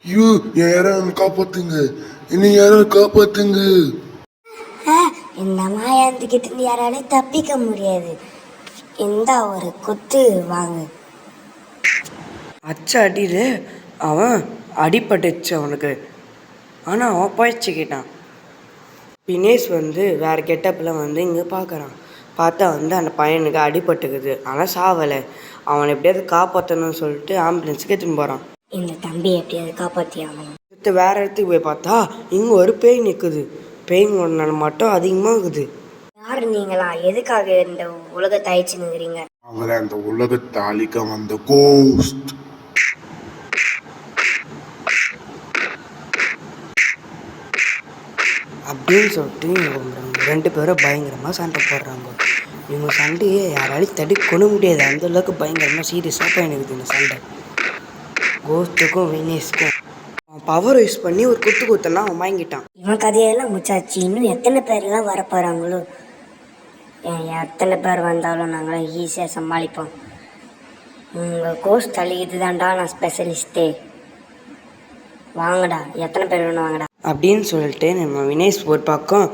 ஐயோ யாரும் காப்பாத்துங்க, என்னை யாரும் காப்பாத்துங்க. இந்த மாயாந்துக்கிட்ட யாராலையும் தப்பிக்க முடியாது. இந்த ஒரு குத்து வாங்க. அச்சா அடியில் அவன் அடிபட்டுச்சு அவனுக்கு. ஆனால் அவன் பழிச்சுக்கிட்டான். வினேஷ் வந்து வேறு கெட்டப்பில் வந்து இங்கே பார்க்குறான். பார்த்தா வந்து அந்த பையனுக்கு அடிபட்டுக்குது, ஆனால் சாவலை. அவனை எப்படியாவது காப்பாற்றணும்னு சொல்லிட்டு ஆம்புலன்ஸுக்கு எடுத்துன்னு போகிறான். இந்த தம்பி எப்படியாவது காப்பாற்றி ஆகணும். வேறு இடத்துக்கு போய் பார்த்தா இங்கே ஒரு பேய் நிற்குது. பேய்ங்களோட மட்டும் அதிகமாக இருக்குது. யார் நீங்களா? எதுக்காக இந்த உலகத்தை அழிச்சுன்னுங்கிறீங்க? அவங்கள அந்த உலகத்தை அழிக்க வந்த கோஸ்ட். அப்படின்னு சொல்லிட்டு ரெண்டு பேரும் பயங்கரமாக சண்டை போடுறாங்க. இவங்க சண்டையை யாராலையும் தடுக்கணும் முடியாது, அந்தளவுக்கு பயங்கரமாக சீரியஸாக பயணிக்குது இந்த சண்டை. கோஸ்ட்டுக்கும் வினேஷ்க்கும் அவன் பவர் யூஸ் பண்ணி ஒரு குத்து குத்துனா அவன் வாங்கிட்டான். இவன் கதையெல்லாம் முச்சாச்சு. இன்னும் எத்தனை பேர்லாம் வரப்போகிறாங்களோ? எத்தனை பேர் வந்தாலும் நாங்களாம் ஈஸியாக சமாளிப்போம். உங்கள் கோஸ்ட் அழிக்கிறது தான்டா நான் ஸ்பெஷலிஸ்ட்டே. வாங்கடா, எத்தனை பேர் வேணும் வாங்கடா அப்படின்னு சொல்லிட்டு நம்ம வினேஷ் ஒரு பக்கம்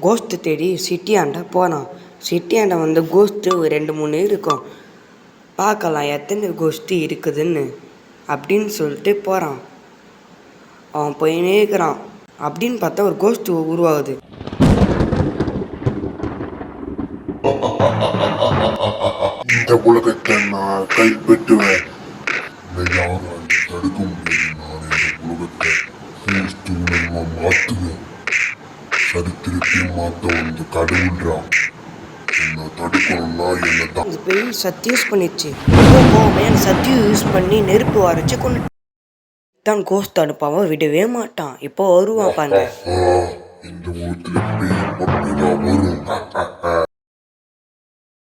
கோஸ்ட்டு தேடி சிட்டியாண்டா போனான். சிட்டியாண்டா வந்து கோஸ்ட்டு ஒரு 2-3 இருக்கும். பார்க்கலாம் எத்தனை கோஸ்ட்டு இருக்குதுன்னு அப்படின்னு சொல்லிட்டு போகிறான். அவன் போயினே இருக்கிறான். அப்படின்னு பார்த்தா ஒரு கோஸ்ட்டு உருவாகுது. இந்த உலகத்தை நான் கைப்பற்றுவேன். யாரும் தடுக்க முடியாது. நான் இந்த உலகத்தை கோஸ்ட் மூலமா மாற்றுவேன். சரித்திரத்தை மாற்ற வந்து கடவுள்றான். என்ன தடுக்கணும்னா என்ன தான். இது போய் சத்தி யூஸ் பண்ணிடுச்சு. மேலே சத்தி யூஸ் பண்ணி நெருப்பு வரைச்சு கொண்டு தான் கோஸ்ட் அனுப்பாம விடவே மாட்டான். இப்போ வருவான் பாருங்க. இந்த உலகத்துல பேய் மட்டும்தான் வரும்.